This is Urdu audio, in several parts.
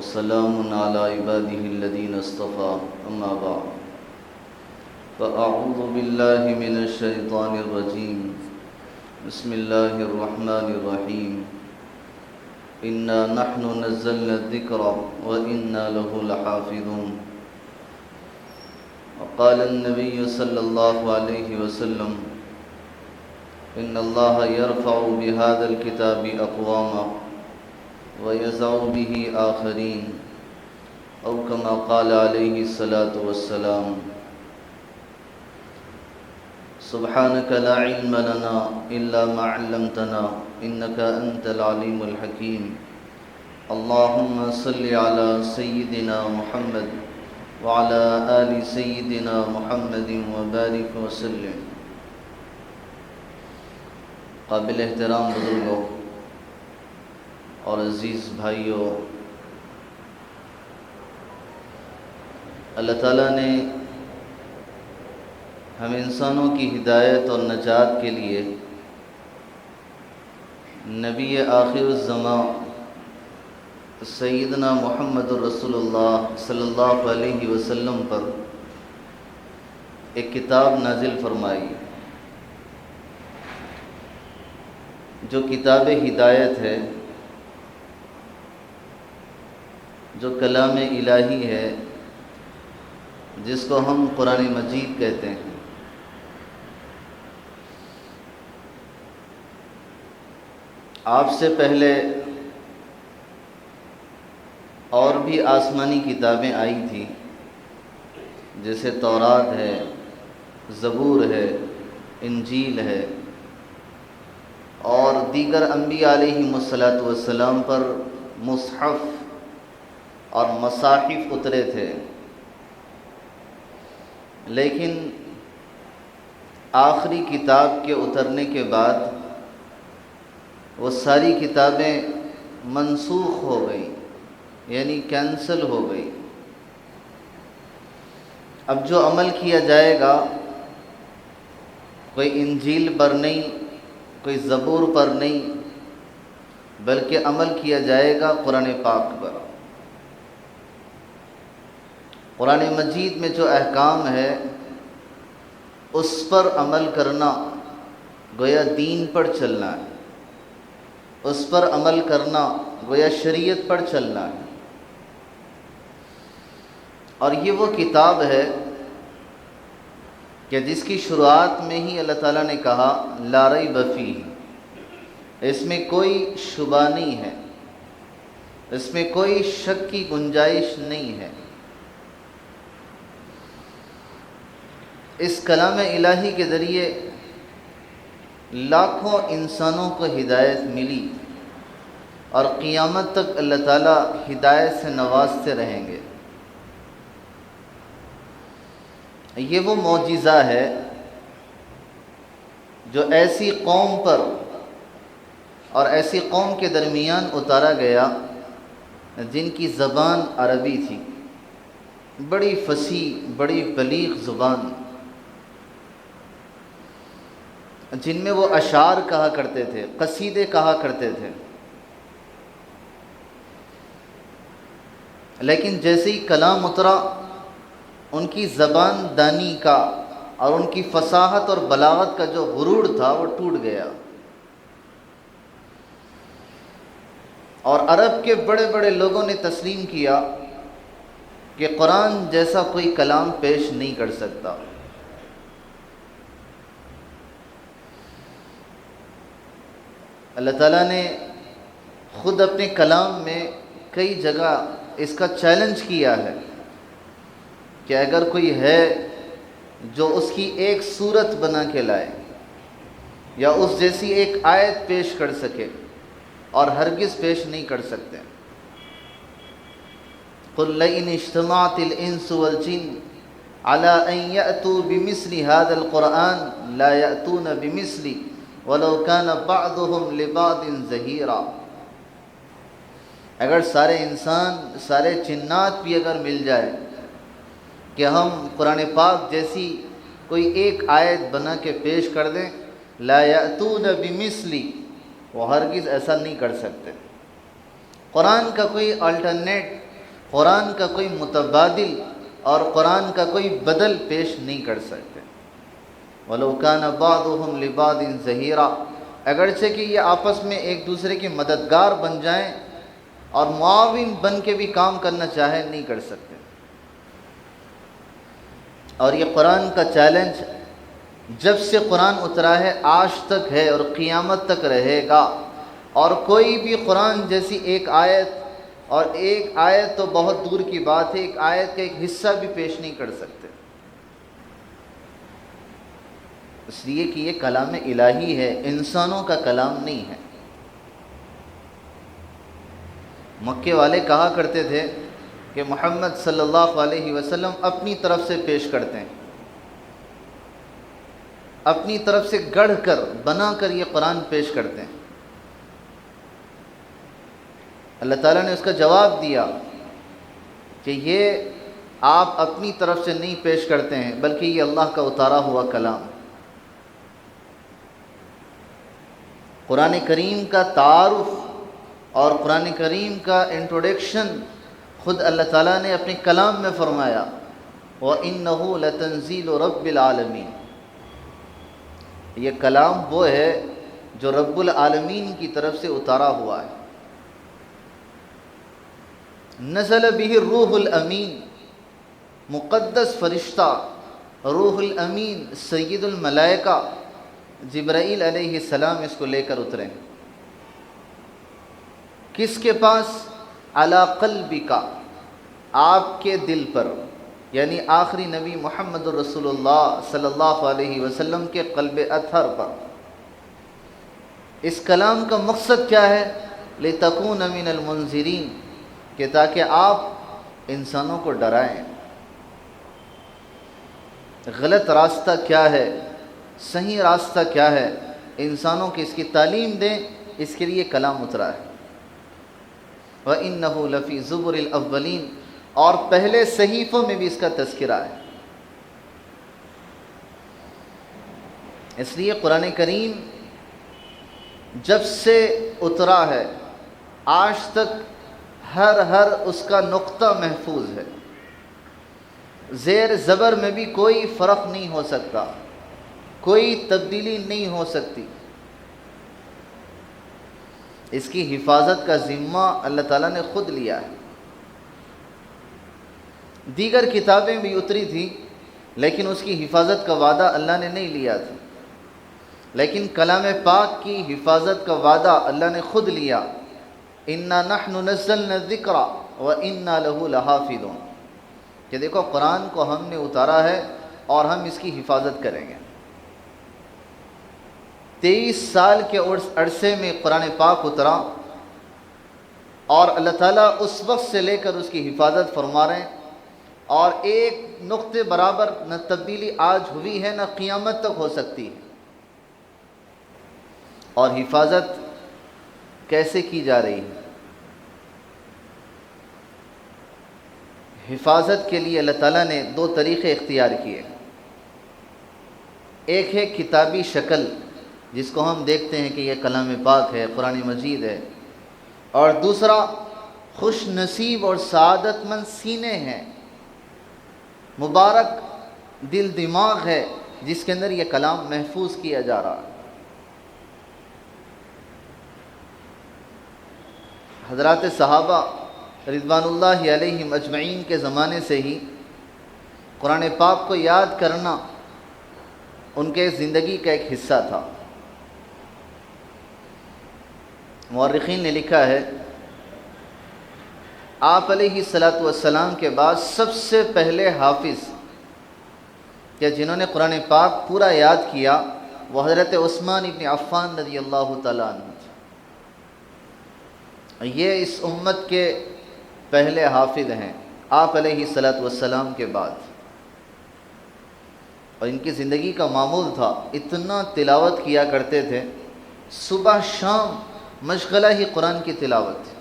وسلام على عباده الذين اصطفى أما بعد فأعوذ بالله من الشيطان الرجيم بسم الله الرحمن الرحيم إنا نحن نزلنا الذكر وإنا له لحافظون وقال النبي صلى الله عليه وسلم إن الله يرفع بهذا الكتاب أقواما ويزع به آخرين أو كما قال عليه الصلاة والسلام سبحانك لا علم لنا إلا ما علمتنا إنك أنت العليم الحكيم اللهم صل على سيدنا محمد وعلى آل سيدنا محمد وبارك وسلم. قابل احترام بزرگوں اور عزیز بھائیوں، اللہ تعالیٰ نے ہم انسانوں کی ہدایت اور نجات کے لیے نبی آخر الزمان سیدنا محمد رسول اللہ صلی اللہ علیہ وسلم پر ایک کتاب نازل فرمائی جو کتاب ہدایت ہے، جو کلام الہی ہے، جس کو ہم قرآن مجید کہتے ہیں. آپ سے پہلے اور بھی آسمانی کتابیں آئی تھیں، جیسے تورات ہے، زبور ہے، انجیل ہے، اور دیگر انبیاء علیہم الصلاۃ پر مصحف اور مصاحف اترے تھے. لیکن آخری کتاب کے اترنے کے بعد وہ ساری کتابیں منسوخ ہو گئیں، یعنی کینسل ہو گئی. اب جو عمل کیا جائے گا کوئی انجیل پر نہیں، کوئی زبور پر نہیں، بلکہ عمل کیا جائے گا قرآن پاک پر. قرآن مجید میں جو احکام ہے اس پر عمل کرنا گویا دین پر چلنا ہے، اس پر عمل کرنا گویا شریعت پر چلنا ہے. اور یہ وہ کتاب ہے کہ جس کی شروعات میں ہی اللہ تعالیٰ نے کہا لا ریب فیہ، اس میں کوئی شبہ نہیں ہے، اس میں کوئی شک کی گنجائش نہیں ہے. اس کلام الہی کے ذریعے لاکھوں انسانوں کو ہدایت ملی اور قیامت تک اللہ تعالیٰ ہدایت سے نوازتے رہیں گے. یہ وہ معجزہ ہے جو ایسی قوم پر اور ایسی قوم کے درمیان اتارا گیا جن کی زبان عربی تھی، بڑی فصیح، بڑی بلیغ زبان، جن میں وہ اشعار کہا کرتے تھے، قصیدے کہا کرتے تھے. لیکن جیسے ہی کلام اترا ان کی زبان دانی کا اور ان کی فصاحت اور بلاغت کا جو غرور تھا وہ ٹوٹ گیا، اور عرب کے بڑے بڑے لوگوں نے تسلیم کیا کہ قرآن جیسا کوئی کلام پیش نہیں کر سکتا. اللہ تعالیٰ نے خود اپنے کلام میں کئی جگہ اس کا چیلنج کیا ہے کہ اگر کوئی ہے جو اس کی ایک صورت بنا کے لائے یا اس جیسی ایک آیت پیش کر سکے، اور ہرگز پیش نہیں کر سکتے. قُلْ لَئِنِ اجْتَمَعَتِ الْإِنسُ وَالْجِنُّ عَلَىٰ أَن يَأْتُوا بِمِثْلِ هَٰذَا الْقُرْآنِ لَا يَأْتُونَ بِمِثْلِهِ وَلَوْ كَانَ بَعْضُهُمْ لِبَعْضٍ ظَهِيرًا. اگر سارے انسان، سارے جنات بھی اگر مل جائے کہ ہم قرآن پاک جیسی کوئی ایک آیت بنا کے پیش کر دیں، لا یأتون بمثلی، وہ ہرگز ایسا نہیں کر سکتے. قرآن کا کوئی قرآن کا کوئی متبادل اور قرآن کا کوئی بدل پیش نہیں کر سکتے۔ وَلَوْ كَانَ بَعْضُهُمْ لِبَعْضٍ ظَهِيرًا، اگرچہ کہ یہ آپس میں ایک دوسرے کے مددگار بن جائیں اور معاون بن کے بھی کام کرنا چاہیں، نہیں کر سکتے۔ اور یہ قرآن کا چیلنج جب سے قرآن اترا ہے آج تک ہے اور قیامت تک رہے گا، اور کوئی بھی قرآن جیسی ایک آیت، اور ایک آیت تو بہت دور کی بات ہے، ایک آیت کا ایک حصہ بھی پیش نہیں کر سکتے، اس لیے کہ یہ کلام الہی ہے، انسانوں کا کلام نہیں ہے۔ مکے والے کہا کرتے تھے کہ محمد صلی اللہ علیہ وسلم اپنی طرف سے پیش کرتے ہیں، اپنی طرف سے گڑھ کر بنا کر یہ قرآن پیش کرتے ہیں۔ اللہ تعالیٰ نے اس کا جواب دیا کہ یہ آپ اپنی طرف سے نہیں پیش کرتے ہیں، بلکہ یہ اللہ کا اتارا ہوا کلام۔ قرآن کریم کا تعارف اور قرآن کریم کا انٹروڈکشن خود اللہ تعالیٰ نے اپنے کلام میں فرمایا، وَإِنَّهُ لَتَنزِيلُ رَبِّ الْعَالَمِينَ، یہ کلام وہ ہے جو رب العالمین کی طرف سے اتارا ہوا ہے۔ نزل به الروح الامین، مقدس فرشتہ روح الامین سید الملائکہ جبرائیل علیہ السلام اس کو لے کر اترے۔ کس کے پاس؟ علی قلبک، آپ کے دل پر، یعنی آخری نبی محمد الرسول اللہ صلی اللہ علیہ وسلم کے قلب اطہر پر۔ اس کلام کا مقصد کیا ہے؟ لتکون من المنذرین، کہ تاکہ آپ انسانوں کو ڈرائیں، غلط راستہ کیا ہے، صحیح راستہ کیا ہے، انسانوں کی اس کی تعلیم دیں، اس کے لیے کلام اترا ہے۔ وَإِنَّهُ لَفِي زُبُرِ الْأَوَّلِينَ، اور پہلے صحیفوں میں بھی اس کا تذکرہ ہے۔ اس لیے قرآن کریم جب سے اترا ہے آج تک ہر اس کا نقطہ محفوظ ہے، زیر زبر میں بھی کوئی فرق نہیں ہو سکتا، کوئی تبدیلی نہیں ہو سکتی۔ اس کی حفاظت کا ذمہ اللہ تعالیٰ نے خود لیا ہے۔ دیگر کتابیں بھی اتری تھیں لیکن اس کی حفاظت کا وعدہ اللہ نے نہیں لیا تھا، لیکن کلام پاک کی حفاظت کا وعدہ اللہ نے خود لیا۔ اِنَّا نَحْنُ نَزَّلْنَا الذِّكْرَ وَإِنَّا لَهُ لَحَافِظُونَ، کہ دیکھو قرآن کو ہم نے اتارا ہے اور ہم اس کی حفاظت کریں گے۔ 23 سال کے عرصے میں قرآن پاک اترا، اور اللہ تعالیٰ اس وقت سے لے کر اس کی حفاظت فرما رہے ہیں، اور ایک نقطے برابر نہ تبدیلی آج ہوئی ہے نہ قیامت تک ہو سکتی ہے۔ اور حفاظت کیسے کی جا رہی ہے؟ حفاظت کے لیے اللہ تعالیٰ نے 2 طریقے اختیار کیے۔ ایک ہے کتابی شکل، جس کو ہم دیکھتے ہیں کہ یہ کلام پاک ہے، قرآن مجید ہے، اور دوسرا خوش نصیب اور سعادت مند سینے ہیں، مبارک دل دماغ ہے جس کے اندر یہ کلام محفوظ کیا جا رہا ہے۔ حضرات صحابہ رضوان اللہ علیہم اجمعین کے زمانے سے ہی قرآن پاک کو یاد کرنا ان کے زندگی کا ایک حصہ تھا۔ مورخین نے لکھا ہے آپ علیہ السلام کے بعد سب سے پہلے حافظ کہ جنہوں نے قرآن پاک پورا یاد کیا وہ حضرت عثمان ابن عفان رضی اللہ تعالیٰ عنہ تھے۔ یہ اس امت کے پہلے حافظ ہیں آپ علیہ السلام کے بعد، اور ان کی زندگی کا معمول تھا اتنا تلاوت کیا کرتے تھے، صبح شام مشغلہ ہی قرآن کی تلاوت۔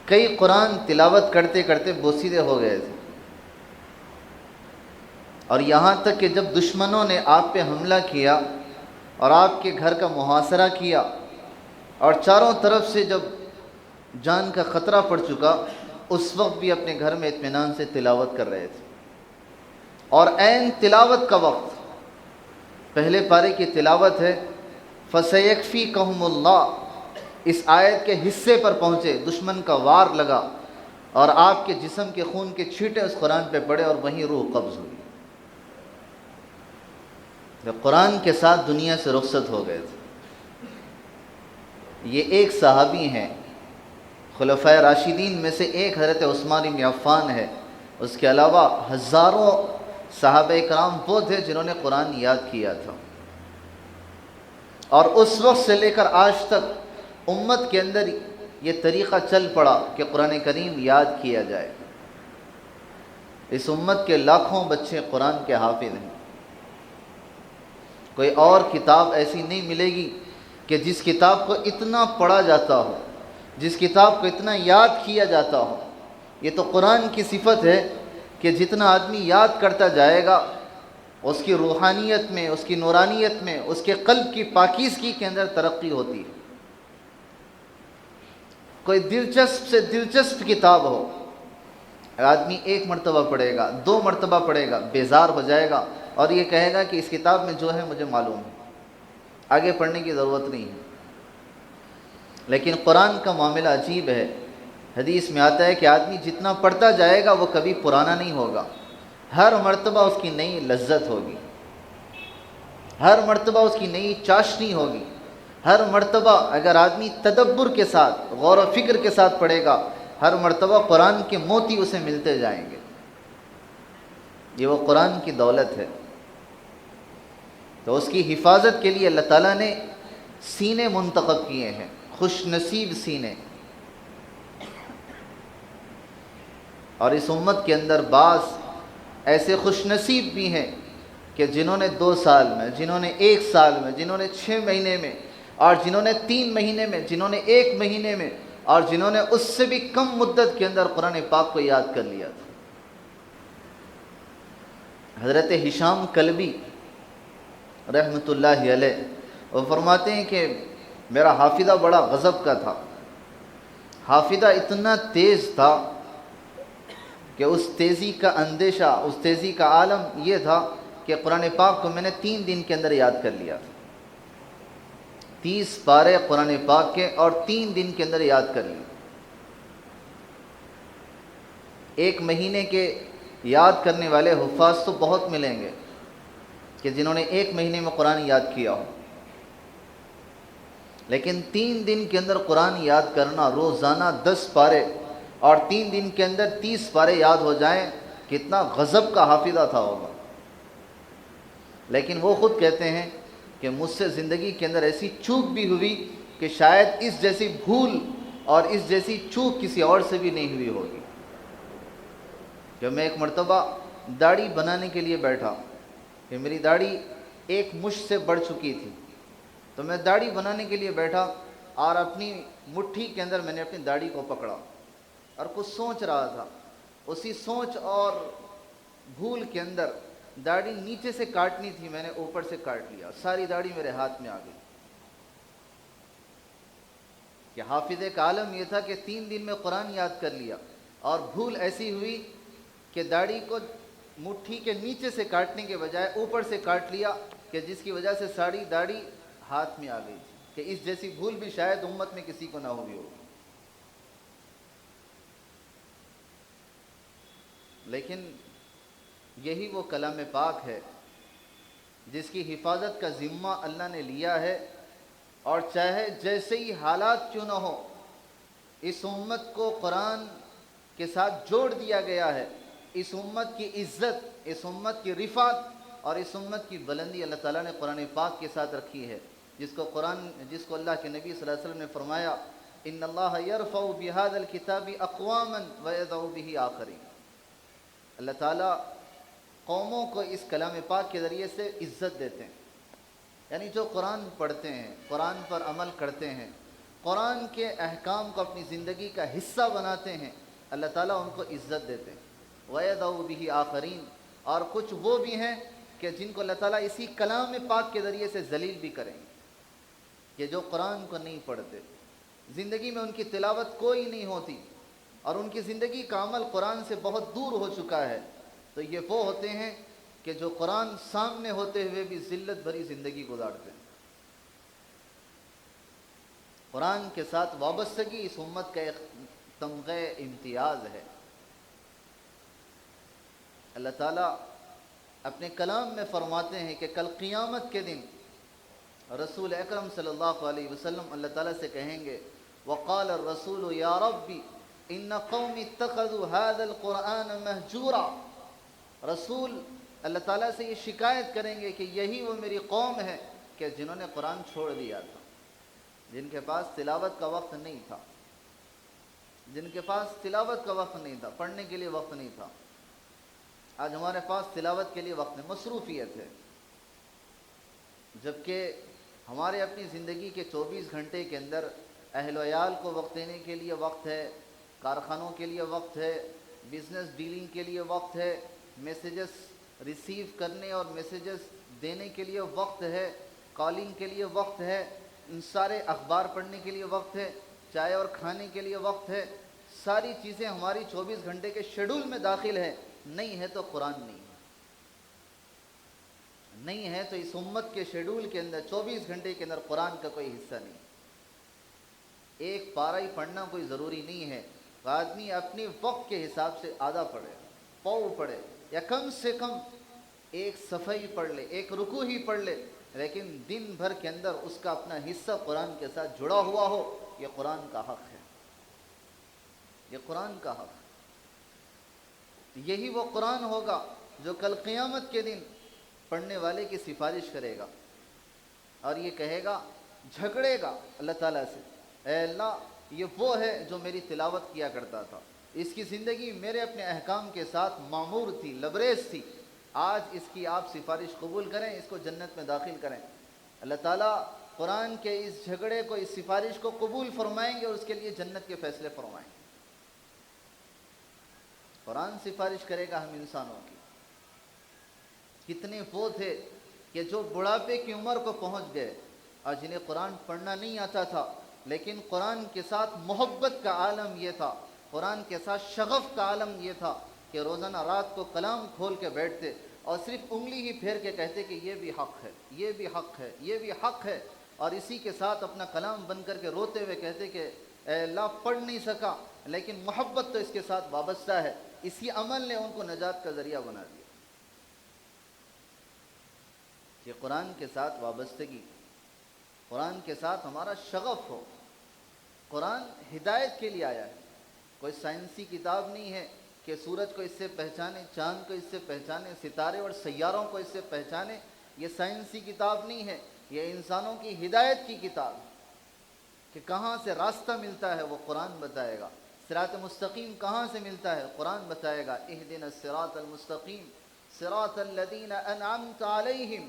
کئی قرآن تلاوت کرتے کرتے بوسیدے ہو گئے تھے، اور یہاں تک کہ جب دشمنوں نے آپ پہ حملہ کیا اور آپ کے گھر کا محاصرہ کیا، اور چاروں طرف سے جب جان کا خطرہ پڑ چکا، اس وقت بھی اپنے گھر میں اطمینان سے تلاوت کر رہے تھے۔ اور عین تلاوت کا وقت، پہلے پارے کی تلاوت ہے فَسَيَكْفِيكَهُمُ اللَّهُ، اس آیت کے حصے پر پہنچے، دشمن کا وار لگا اور آپ کے جسم کے خون کے چھینٹے اس قرآن پہ پڑے اور وہیں روح قبض ہوئی۔ جب قرآن کے ساتھ دنیا سے رخصت ہو گئے تھے۔ یہ ایک صحابی ہیں، خلفائے راشدین میں سے ایک حضرت عثمان بن عفان ہے، اس کے علاوہ ہزاروں صحابہ کرام وہ تھے جنہوں نے قرآن یاد کیا تھا، اور اس وقت سے لے کر آج تک امت کے اندر یہ طریقہ چل پڑا کہ قرآن کریم یاد کیا جائے۔ اس امت کے لاکھوں بچے قرآن کے حافظ ہیں۔ کوئی اور کتاب ایسی نہیں ملے گی کہ جس کتاب کو اتنا پڑھا جاتا ہو، جس کتاب کو اتنا یاد کیا جاتا ہو۔ یہ تو قرآن کی صفت ہے کہ جتنا آدمی یاد کرتا جائے گا، اس کی روحانیت میں، اس کی نورانیت میں، اس کے قلب کی پاکیزگی کے اندر ترقی ہوتی ہے۔ کوئی دلچسپ سے دلچسپ کتاب ہو، آدمی ایک مرتبہ پڑھے گا، 2 مرتبہ پڑھے گا، بیزار ہو جائے گا اور یہ کہے گا کہ اس کتاب میں جو ہے مجھے معلوم ہے، آگے پڑھنے کی ضرورت نہیں ہے۔ لیکن قرآن کا معاملہ عجیب ہے۔ حدیث میں آتا ہے کہ آدمی جتنا پڑھتا جائے گا وہ کبھی پرانا نہیں ہوگا، ہر مرتبہ اس کی نئی لذت ہوگی، ہر مرتبہ اس کی نئی چاشنی ہوگی، ہر مرتبہ اگر آدمی تدبر کے ساتھ، غور و فکر کے ساتھ پڑھے گا، ہر مرتبہ قرآن کے موتی اسے ملتے جائیں گے۔ یہ وہ قرآن کی دولت ہے۔ تو اس کی حفاظت کے لیے اللہ تعالیٰ نے سینے منتخب کیے ہیں، خوش نصیب سینے۔ اور اس امت کے اندر بعض ایسے خوش نصیب بھی ہیں کہ جنہوں نے 2 سال میں، جنہوں نے 1 سال میں، جنہوں نے 6 مہینے میں، اور جنہوں نے 3 مہینے میں، جنہوں نے 1 مہینے میں، اور جنہوں نے اس سے بھی کم مدت کے اندر قرآن پاک کو یاد کر لیا تھا۔ حضرت ہشام کلبی رحمۃ اللہ علیہ وہ فرماتے ہیں کہ میرا حافظہ بڑا غضب کا تھا۔ حافظہ اتنا تیز تھا کہ اس تیزی کا اندیشہ، اس تیزی کا عالم یہ تھا کہ قرآن پاک کو میں نے 3 دن کے اندر یاد کر لیا تھا۔ 30 پارے قرآن پاک کے اور 3 دن کے اندر یاد کر لیے۔ 1 مہینے کے یاد کرنے والے حفاظ تو بہت ملیں گے کہ جنہوں نے 1 مہینے میں قرآن یاد کیا ہو، لیکن 3 دن کے اندر قرآن یاد کرنا، روزانہ 10 پارے اور 3 دن کے اندر 30 پارے یاد ہو جائیں، کتنا غضب کا حافظہ تھا ہوگا۔ لیکن وہ خود کہتے ہیں کہ مجھ سے زندگی کے اندر ایسی چوک بھی ہوئی کہ شاید اس جیسی بھول اور اس جیسی چوک کسی اور سے بھی نہیں ہوئی ہوگی۔ جب میں ایک مرتبہ داڑھی بنانے کے لیے بیٹھا کہ میری داڑھی 1 مشت سے بڑھ چکی تھی، تو میں داڑھی بنانے کے لیے بیٹھا اور اپنی مٹھی کے اندر میں نے اپنی داڑھی کو پکڑا اور کچھ سوچ رہا تھا۔ اسی سوچ اور بھول کے اندر داڑھی نیچے سے کاٹنی تھی، میں نے اوپر سے کاٹ لیا، ساری داڑھی میرے ہاتھ میں آ گئی۔ کہ حافظے کا عالم یہ تھا کہ 3 دن میں قرآن یاد کر لیا، اور بھول ایسی ہوئی کہ داڑھی کو مٹھی کے نیچے سے کاٹنے کے بجائے اوپر سے کاٹ لیا، کہ جس کی وجہ سے ساری داڑھی ہاتھ میں آ گئی تھی۔ کہ اس جیسی بھول بھی شاید امت میں کسی کو نہ ہوئی ہوگی۔ لیکن یہی وہ کلام پاک ہے جس کی حفاظت کا ذمہ اللہ نے لیا ہے، اور چاہے جیسے ہی حالات کیوں نہ ہو، اس امت کو قرآن کے ساتھ جوڑ دیا گیا ہے۔ اس امت کی عزت، اس امت کی رفعت اور اس امت کی بلندی اللہ تعالیٰ نے قرآن پاک کے ساتھ رکھی ہے، جس کو اللہ کے نبی صلی اللہ علیہ وسلم نے فرمایا ان اللہ یرفع بہذا الکتاب اقواما ویضع بہ آخرین۔ اللہ تعالیٰ قوموں کو اس کلام پاک کے ذریعے سے عزت دیتے ہیں، یعنی جو قرآن پڑھتے ہیں، قرآن پر عمل کرتے ہیں، قرآن کے احکام کو اپنی زندگی کا حصہ بناتے ہیں، اللہ تعالیٰ ان کو عزت دیتے ہیں۔ وَيَضَعُ بِهِ آخَرِينَ، اور کچھ وہ بھی ہیں کہ جن کو اللہ تعالیٰ اسی کلام پاک کے ذریعے سے ذلیل بھی کریں گے، کہ جو قرآن کو نہیں پڑھتے، زندگی میں ان کی تلاوت کوئی نہیں ہوتی اور ان کی زندگی کا عمل قرآن سے بہت دور ہو چکا ہے، تو یہ وہ ہوتے ہیں کہ جو قرآن سامنے ہوتے ہوئے بھی ذلت بھری زندگی گزارتے ہیں۔ قرآن کے ساتھ وابستگی اس امت کا ایک تمغہ امتیاز ہے۔ اللہ تعالیٰ اپنے کلام میں فرماتے ہیں کہ کل قیامت کے دن رسول اکرم صلی اللہ علیہ وسلم اللہ تعالیٰ سے کہیں گے وقال الرسول یا ربی ان قوم اتخذوا هذا القرآن مہجورا، رسول اللہ تعالیٰ سے یہ شکایت کریں گے کہ یہی وہ میری قوم ہے کہ جنہوں نے قرآن چھوڑ دیا تھا، جن کے پاس تلاوت کا وقت نہیں تھا، جن کے پاس تلاوت کا وقت نہیں تھا، پڑھنے کے لیے وقت نہیں تھا۔ آج ہمارے پاس تلاوت کے لیے وقت ہے، مصروفیت ہے، جبکہ ہمارے اپنی زندگی کے 24 گھنٹے کے اندر اہل و عیال کو وقت دینے کے لیے وقت ہے، کارخانوں کے لیے وقت ہے، بزنس ڈیلنگ کے لیے وقت ہے، میسیجز ریسیو کرنے اور میسیجز دینے کے لیے وقت ہے، کالنگ کے لیے وقت ہے، ان سارے اخبار پڑھنے کے لیے وقت ہے، چائے اور کھانے کے لیے وقت ہے، ساری چیزیں ہماری 24 گھنٹے کے شیڈول میں داخل ہے، نہیں ہے تو قرآن نہیں ہے، نہیں ہے تو اس امت کے شیڈول کے اندر 24 گھنٹے کے اندر قرآن کا کوئی حصہ نہیں۔ ایک پارہ ہی پڑھنا کوئی ضروری نہیں ہے، آدمی اپنی وقت کے حساب سے آدھا پڑھے، پاؤ پڑھے، یا کم سے کم ایک صفحہ ہی پڑھ لے، ایک رکوع ہی پڑھ لے، لیکن دن بھر کے اندر اس کا اپنا حصہ قرآن کے ساتھ جڑا ہوا ہو۔ یہ قرآن کا حق ہے، یہ قرآن کا حق ہے۔ یہی وہ قرآن ہوگا جو کل قیامت کے دن پڑھنے والے کی سفارش کرے گا اور یہ کہے گا، جھگڑے گا اللہ تعالیٰ سے، اے اللہ یہ وہ ہے جو میری تلاوت کیا کرتا تھا، اس کی زندگی میرے اپنے احکام کے ساتھ معمور تھی، لبریز تھی، آج اس کی آپ سفارش قبول کریں، اس کو جنت میں داخل کریں۔ اللہ تعالیٰ قرآن کے اس جھگڑے کو، اس سفارش کو قبول فرمائیں گے اور اس کے لیے جنت کے فیصلے فرمائیں گے۔ قرآن سفارش کرے گا ہم انسانوں کی۔ کتنے وہ تھے کہ جو بڑھاپے کی عمر کو پہنچ گئے اور جنہیں قرآن پڑھنا نہیں آتا تھا، لیکن قرآن کے ساتھ محبت کا عالم یہ تھا، قرآن کے ساتھ شغف کا عالم یہ تھا کہ روزانہ رات کو کلام کھول کے بیٹھتے اور صرف انگلی ہی پھیر کے کہتے کہ یہ بھی حق ہے، یہ بھی حق ہے، یہ بھی حق ہے، اور اسی کے ساتھ اپنا کلام بن کر کے روتے ہوئے کہتے کہ اے اللہ پڑھ نہیں سکا لیکن محبت تو اس کے ساتھ وابستہ ہے۔ اسی عمل نے ان کو نجات کا ذریعہ بنا دیا۔ یہ قرآن کے ساتھ وابستگی، قرآن کے ساتھ ہمارا شغف ہو۔ قرآن ہدایت کے لیے آیا ہے، کوئی سائنسی کتاب نہیں ہے کہ سورج کو اس سے پہچانے، چاند کو اس سے پہچانے، ستارے اور سیاروں کو اس سے پہچانے۔ یہ سائنسی کتاب نہیں ہے، یہ انسانوں کی ہدایت کی کتاب ہے کہ کہاں سے راستہ ملتا ہے وہ قرآن بتائے گا، صراط مستقیم کہاں سے ملتا ہے قرآن بتائے گا۔ اہدنا الصراط المستقیم صراط الذین انعمت علیہم،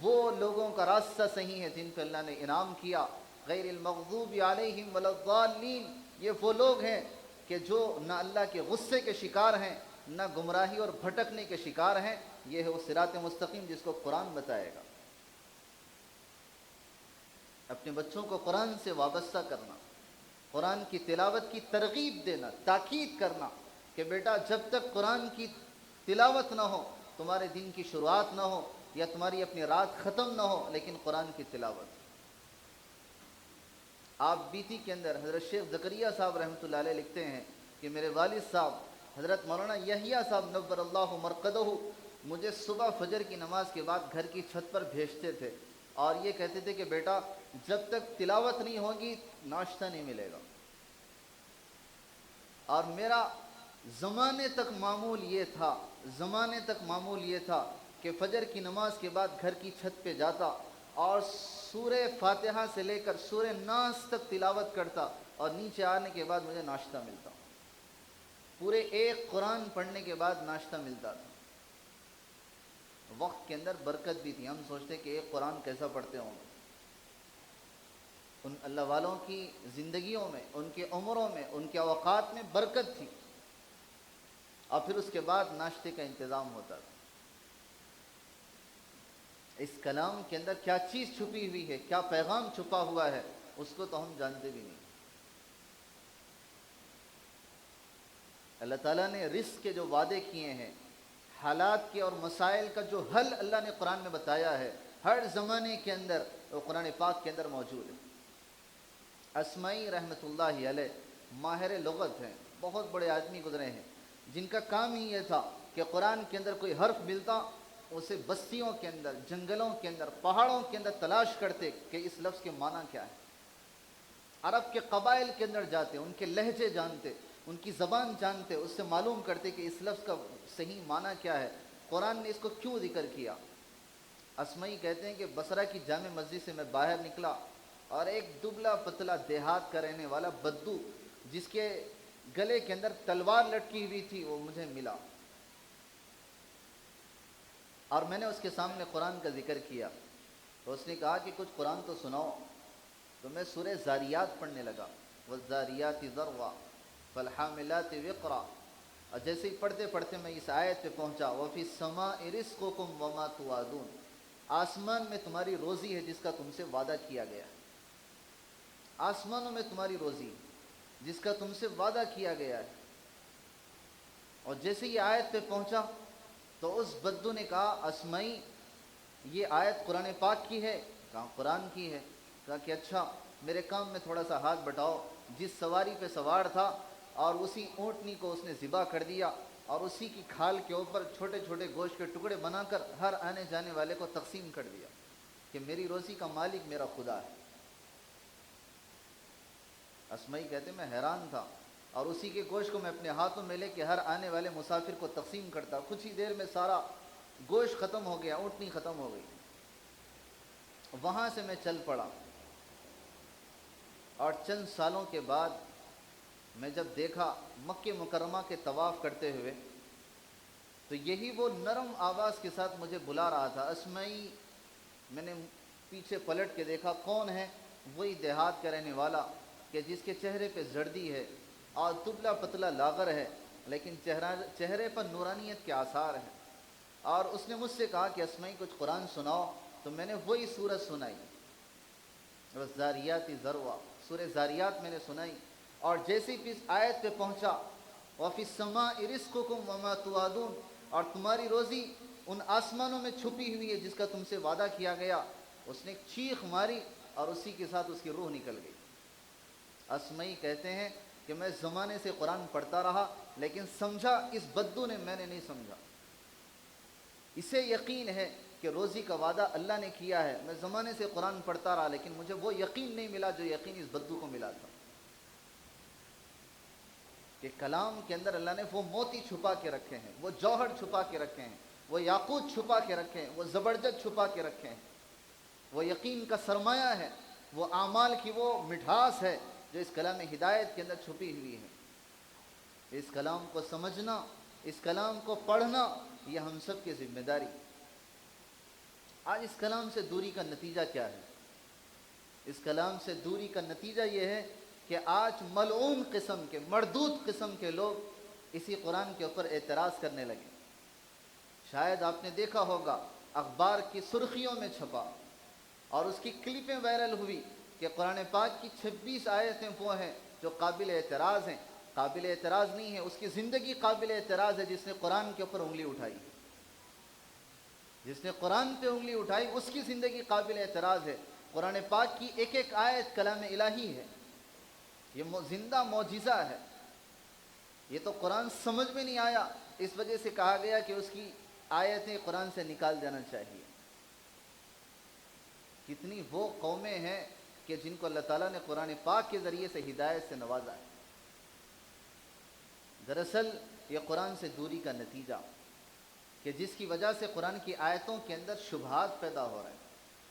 وہ لوگوں کا راستہ صحیح ہے جن پہ اللہ نے انعام کیا، غیر المغضوب علیہم ولا الضالین، یہ وہ لوگ ہیں کہ جو نہ اللہ کے غصے کے شکار ہیں نہ گمراہی اور بھٹکنے کے شکار ہیں۔ یہ ہے وہ صراط مستقیم جس کو قرآن بتائے گا۔ اپنے بچوں کو قرآن سے وابستہ کرنا، قرآن کی تلاوت کی ترغیب دینا، تاکید کرنا کہ بیٹا جب تک قرآن کی تلاوت نہ ہو، تمہارے دن کی شروعات نہ ہو یا تمہاری اپنی رات ختم نہ ہو، لیکن قرآن کی تلاوت۔ آپ بیتی کے اندر حضرت شیخ زکریا صاحب رحمۃ اللہ علیہ لکھتے ہیں کہ میرے والد صاحب حضرت مولانا یحییٰ صاحب نور اللہ مرقدہ مجھے صبح فجر کی نماز کے بعد گھر کی چھت پر بھیجتے تھے اور یہ کہتے تھے کہ بیٹا جب تک تلاوت نہیں ہوگی ناشتہ نہیں ملے گا۔ اور میرا زمانے تک معمول یہ تھا کہ فجر کی نماز کے بعد گھر کی چھت پہ جاتا اور سورہ فاتحہ سے لے کر سورہ ناس تک تلاوت کرتا اور نیچے آنے کے بعد مجھے ناشتہ ملتا، پورے ایک قرآن پڑھنے کے بعد ناشتہ ملتا تھا۔ وقت کے اندر برکت بھی تھی، ہم سوچتے کہ ایک قرآن کیسا پڑھتے ہوں گے۔ ان اللہ والوں کی زندگیوں میں، ان کی عمروں میں، ان کے اوقات میں برکت تھی، اور پھر اس کے بعد ناشتے کا انتظام ہوتا تھا۔ اس کلام کے اندر کیا چیز چھپی ہوئی ہے، کیا پیغام چھپا ہوا ہے، اس کو تو ہم جانتے بھی نہیں۔ اللہ تعالیٰ نے رزق کے جو وعدے کیے ہیں، حالات کے اور مسائل کا جو حل اللہ نے قرآن میں بتایا ہے، ہر زمانے کے اندر وہ قرآن پاک کے اندر موجود ہے۔ اسمعی رحمۃ اللہ علیہ ماہر لغت ہیں، بہت بڑے آدمی گزرے ہیں، جن کا کام ہی یہ تھا کہ قرآن کے اندر کوئی حرف ملتا اسے بستیوں کے اندر، جنگلوں کے اندر، پہاڑوں کے اندر تلاش کرتے کہ اس لفظ کے معنی کیا ہے۔ عرب کے قبائل کے اندر جاتے، ان کے لہجے جانتے، ان کی زبان جانتے، اس سے معلوم کرتے کہ اس لفظ کا صحیح معنی کیا ہے، قرآن نے اس کو کیوں ذکر کیا۔ اسمعی کہتے ہیں کہ بصرہ کی جامع مسجد سے میں باہر نکلا اور ایک دبلا پتلا دیہات کا رہنے والا بدو جس کے گلے کے اندر تلوار لٹکی ہوئی تھی وہ مجھے ملا، اور میں نے اس کے سامنے قرآن کا ذکر کیا تو اس نے کہا کہ کچھ قرآن تو سناؤ۔ تو میں سورہ زاریات پڑھنے لگا، والزاریات ذروا فالحاملات وقرا، اور جیسے ہی پڑھتے پڑھتے میں اس آیت پہ پہنچا، وفی السماء رزقکم وما توعدون، آسمان میں تمہاری روزی ہے جس کا تم سے وعدہ کیا گیا، آسمانوں میں تمہاری روزی جس کا تم سے وعدہ کیا گیا ہے۔ اور جیسے یہ آیت پہ پہنچا تو اس بدو نے کہا اسمعی یہ آیت قرآن پاک کی ہے؟ کہا قرآن کی ہے۔ کہا کہ اچھا میرے کام میں تھوڑا سا ہاتھ بٹاؤ۔ جس سواری پہ سوار تھا اور اسی اونٹنی کو اس نے ذبح کر دیا اور اسی کی کھال کے اوپر چھوٹے چھوٹے گوشت کے ٹکڑے بنا کر ہر آنے جانے والے کو تقسیم کر دیا کہ میری روزی کا مالک میرا خدا ہے۔ اسمعی کہتے میں حیران تھا، اور اسی کے گوشت کو میں اپنے ہاتھوں میں لے کے ہر آنے والے مسافر کو تقسیم کرتا، کچھ ہی دیر میں سارا گوشت ختم ہو گیا، اونٹنی ختم ہو گئی۔ وہاں سے میں چل پڑا، اور چند سالوں کے بعد میں جب دیکھا مکہ مکرمہ کے طواف کرتے ہوئے تو یہی وہ نرم آواز کے ساتھ مجھے بلا رہا تھا، اسمعی۔ میں نے پیچھے پلٹ کے دیکھا کون ہے، وہی دیہات کا رہنے والا کہ جس کے چہرے پہ زردی ہے اور دبلا پتلا لاغر ہے، لیکن چہرے پر نورانیت کے آثار ہیں۔ اور اس نے مجھ سے کہا کہ اسمعی کچھ قرآن سناؤ، تو میں نے وہی سورت سنائی، والزاریات ذروا، سورہ زاریات میں نے سنائی۔ اور جیسے ہی اس آیت پہ پہنچا وفی السماء رزقکم وما توعدون، اور تمہاری روزی ان آسمانوں میں چھپی ہوئی ہے جس کا تم سے وعدہ کیا گیا، اس نے ایک چیخ ماری اور اسی کے ساتھ اس کی روح نکل گئی۔ اسمعی کہتے ہیں کہ میں زمانے سے قرآن پڑھتا رہا لیکن سمجھا اس بدو نے، میں نے نہیں سمجھا۔ اسے یقین ہے کہ روزی کا وعدہ اللہ نے کیا ہے، میں زمانے سے قرآن پڑھتا رہا لیکن مجھے وہ یقین نہیں ملا جو یقین اس بدو کو ملا تھا، کہ کلام کے اندر اللہ نے وہ موتی چھپا کے رکھے ہیں، وہ جوہر چھپا کے رکھے ہیں، وہ یاقوت چھپا کے رکھے ہیں، وہ زبرجد چھپا کے رکھے ہیں، وہ یقین کا سرمایہ ہے، وہ اعمال کی وہ مٹھاس ہے جو اس کلام ہدایت کے اندر چھپی ہوئی ہے۔ اس کلام کو سمجھنا، اس کلام کو پڑھنا، یہ ہم سب کی ذمہ داری۔ آج اس کلام سے دوری کا نتیجہ کیا ہے؟ اس کلام سے دوری کا نتیجہ یہ ہے کہ آج ملعون قسم کے، مردود قسم کے لوگ اسی قرآن کے اوپر اعتراض کرنے لگے۔ شاید آپ نے دیکھا ہوگا اخبار کی سرخیوں میں چھپا اور اس کی کلپیں وائرل ہوئی کہ قرآن پاک کی 26 آیتیں وہ ہیں جو قابل اعتراض ہیں۔ قابل اعتراض نہیں ہے، اس کی زندگی قابل اعتراض ہے۔ جس نے قرآن کے اوپر انگلی اٹھائی، جس نے قرآن پہ انگلی اٹھائی، اس کی زندگی قابل اعتراض ہے۔ قرآن پاک کی ایک ایک آیت کلام الہی ہے، یہ زندہ معجزہ ہے۔ یہ تو قرآن سمجھ میں نہیں آیا، اس وجہ سے کہا گیا کہ اس کی آیتیں قرآن سے نکال دینا چاہیے۔ کتنی وہ قومیں ہیں کہ جن کو اللہ تعالیٰ نے قرآن پاک کے ذریعے سے ہدایت سے نوازا ہے۔ دراصل یہ قرآن سے دوری کا نتیجہ کہ جس کی وجہ سے قرآن کی آیتوں کے اندر شبہات پیدا ہو رہے ہیں،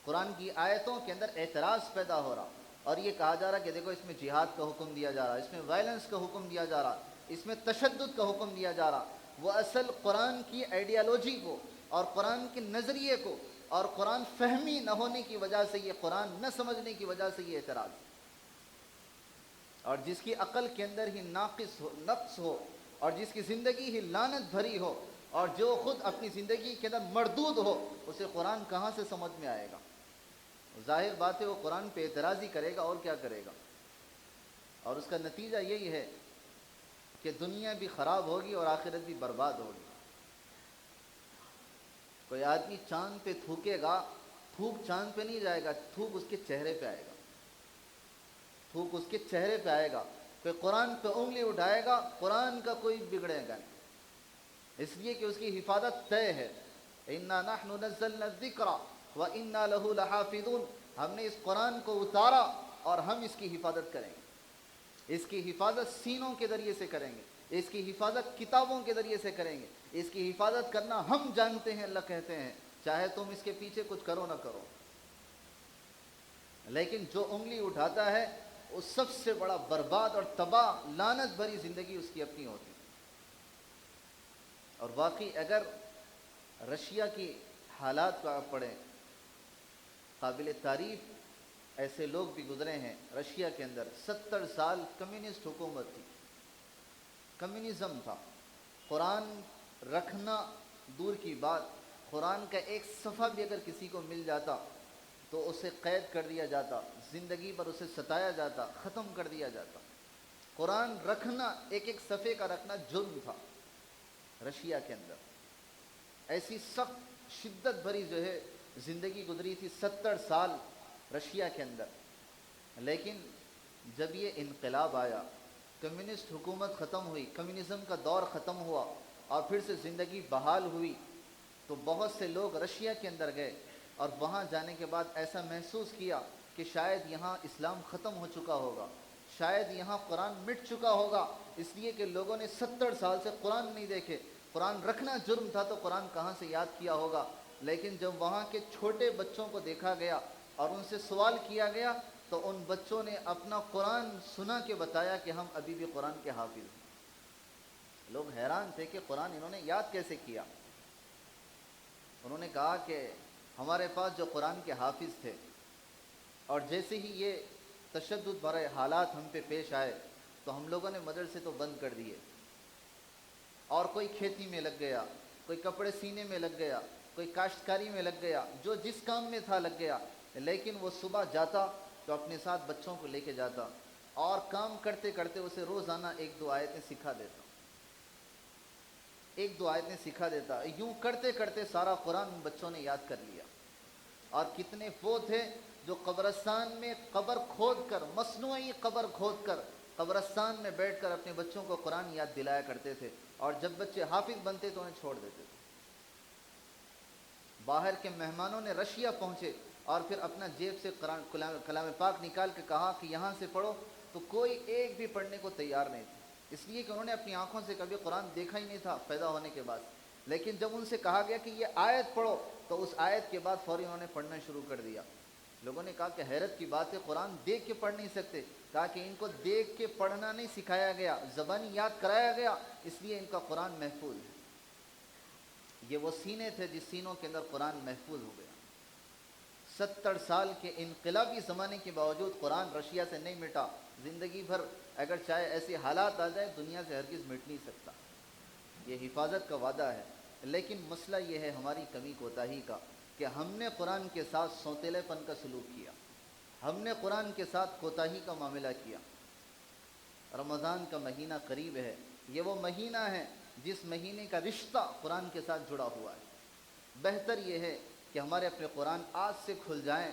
قرآن کی آیتوں کے اندر اعتراض پیدا ہو رہا، اور یہ کہا جا رہا کہ دیکھو اس میں جہاد کا حکم دیا جا رہا، اس میں وائلنس کا حکم دیا جا رہا، اس میں تشدد کا حکم دیا جا رہا۔ وہ اصل قرآن کی آئیڈیالوجی کو اور قرآن کے نظریے کو اور قرآن فہمی نہ ہونے کی وجہ سے، یہ قرآن نہ سمجھنے کی وجہ سے یہ اعتراض، اور جس کی عقل کے اندر ہی نقص ہو اور جس کی زندگی ہی لعنت بھری ہو اور جو خود اپنی زندگی کے اندر مردود ہو، اسے قرآن کہاں سے سمجھ میں آئے گا؟ ظاہر بات ہے وہ قرآن پہ اعتراض ہی کرے گا، اور کیا کرے گا؟ اور اس کا نتیجہ یہی ہے کہ دنیا بھی خراب ہوگی اور آخرت بھی برباد ہوگی۔ کوئی آدمی چاند پہ تھوکے گا، تھوک چاند پہ نہیں جائے گا، تھوک اس کے چہرے پہ آئے گا، تھوک اس کے چہرے پہ آئے گا۔ کوئی قرآن پہ انگلی اٹھائے گا، قرآن کا کوئی بگڑے گا نہیں، اس لیے کہ اس کی حفاظت طے ہے۔ اِنَّا نَحْنُ نَزَّلْنَا الذِّكْرَ وَإِنَّا لَهُ لَحَافِظُونَ، ہم نے اس قرآن کو اتارا اور ہم اس کی حفاظت کریں گے۔ اس کی حفاظت سینوں کے ذریعے سے کریں گے، اس کی حفاظت کتابوں کے ذریعے سے کریں گے، اس کی حفاظت کرنا ہم جانتے ہیں۔ اللہ کہتے ہیں چاہے تم اس کے پیچھے کچھ کرو نہ کرو، لیکن جو انگلی اٹھاتا ہے وہ سب سے بڑا برباد اور تباہ لعنت بھری زندگی اس کی اپنی ہوتی ہے۔ اور واقعی اگر رشیا کی حالات کو آپ پڑھیں، قابل تعریف ایسے لوگ بھی گزرے ہیں۔ رشیا کے اندر 70 سال کمیونسٹ حکومت تھی، کمیونزم تھا۔ قرآن رکھنا دور کی بات، قرآن کا ایک صفحہ بھی اگر کسی کو مل جاتا تو اسے قید کر دیا جاتا، زندگی پر اسے ستایا جاتا، ختم کر دیا جاتا۔ قرآن رکھنا، ایک ایک صفحے کا رکھنا جرم تھا رشیا کے اندر۔ ایسی سخت شدت بھری زندگی گزری تھی 70 سال رشیا کے اندر۔ لیکن جب یہ انقلاب آیا، کمیونسٹ حکومت ختم ہوئی، کمیونزم کا دور ختم ہوا اور پھر سے زندگی بحال ہوئی، تو بہت سے لوگ رشیا کے اندر گئے اور وہاں جانے کے بعد ایسا محسوس کیا کہ شاید یہاں اسلام ختم ہو چکا ہوگا، شاید یہاں قرآن مٹ چکا ہوگا، اس لیے کہ لوگوں نے 70 سال سے قرآن نہیں دیکھے۔ قرآن رکھنا جرم تھا تو قرآن کہاں سے یاد کیا ہوگا؟ لیکن جب وہاں کے چھوٹے بچوں کو دیکھا گیا اور ان سے سوال کیا گیا تو ان بچوں نے اپنا قرآن سنا کے بتایا کہ ہم ابھی بھی قرآن کے حافظ ہیں۔ لوگ حیران تھے کہ قرآن انہوں نے یاد کیسے کیا۔ انہوں نے کہا کہ ہمارے پاس جو قرآن کے حافظ تھے، اور جیسے ہی یہ تشدد بھرے حالات ہم پہ پیش آئے تو ہم لوگوں نے مدرسے تو بند کر دیے، اور کوئی کھیتی میں لگ گیا، کوئی کپڑے سینے میں لگ گیا، کوئی کاشتکاری میں لگ گیا، جو جس کام میں تھا لگ گیا۔ لیکن وہ صبح جاتا تو اپنے ساتھ بچوں کو لے کے جاتا، اور کام کرتے کرتے اسے روزانہ 1-2 آیتیں سکھا دیتا، 1-2 آیتیں سکھا دیتا۔ یوں کرتے کرتے سارا قرآن ان بچوں نے یاد کر لیا۔ اور کتنے وہ تھے جو قبرستان میں قبر کھود کر، مصنوعی قبر کھود کر قبرستان میں بیٹھ کر اپنے بچوں کو قرآن یاد دلایا کرتے تھے، اور جب بچے حافظ بنتے تو انہیں چھوڑ دیتے تھے۔ باہر کے مہمانوں نے رشیا پہنچے اور پھر اپنا جیب سے کلام پاک نکال کے کہا کہ یہاں سے پڑھو، تو کوئی ایک بھی پڑھنے کو تیار نہیں تھا، اس لیے کہ انہوں نے اپنی آنکھوں سے کبھی قرآن دیکھا ہی نہیں تھا پیدا ہونے کے بعد۔ لیکن جب ان سے کہا گیا کہ یہ آیت پڑھو تو اس آیت کے بعد فوری انہوں نے پڑھنا شروع کر دیا۔ لوگوں نے کہا کہ حیرت کی بات ہے، قرآن دیکھ کے پڑھ نہیں سکتے۔ کہا کہ ان کو دیکھ کے پڑھنا نہیں سکھایا گیا، زبانی یاد کرایا گیا، اس لیے ان کا قرآن محفوظ ہے۔ یہ وہ سینے تھے جس سینوں کے اندر قرآن محفوظ ہو گیا۔ 70 سال کے انقلابی زمانے کے باوجود قرآن رشیا سے نہیں مٹا۔ زندگی بھر اگر چاہے ایسے حالات آ جائے، دنیا سے ہرگز مٹ نہیں سکتا۔ یہ حفاظت کا وعدہ ہے، لیکن مسئلہ یہ ہے ہماری کمی کوتاہی کا کہ ہم نے قرآن کے ساتھ سوتیلے پن کا سلوک کیا، ہم نے قرآن کے ساتھ کوتاہی کا معاملہ کیا۔ رمضان کا مہینہ قریب ہے، یہ وہ مہینہ ہے جس مہینے کا رشتہ قرآن کے ساتھ جڑا ہوا ہے۔ بہتر یہ ہے کہ ہمارے اپنے قرآن آج سے کھل جائیں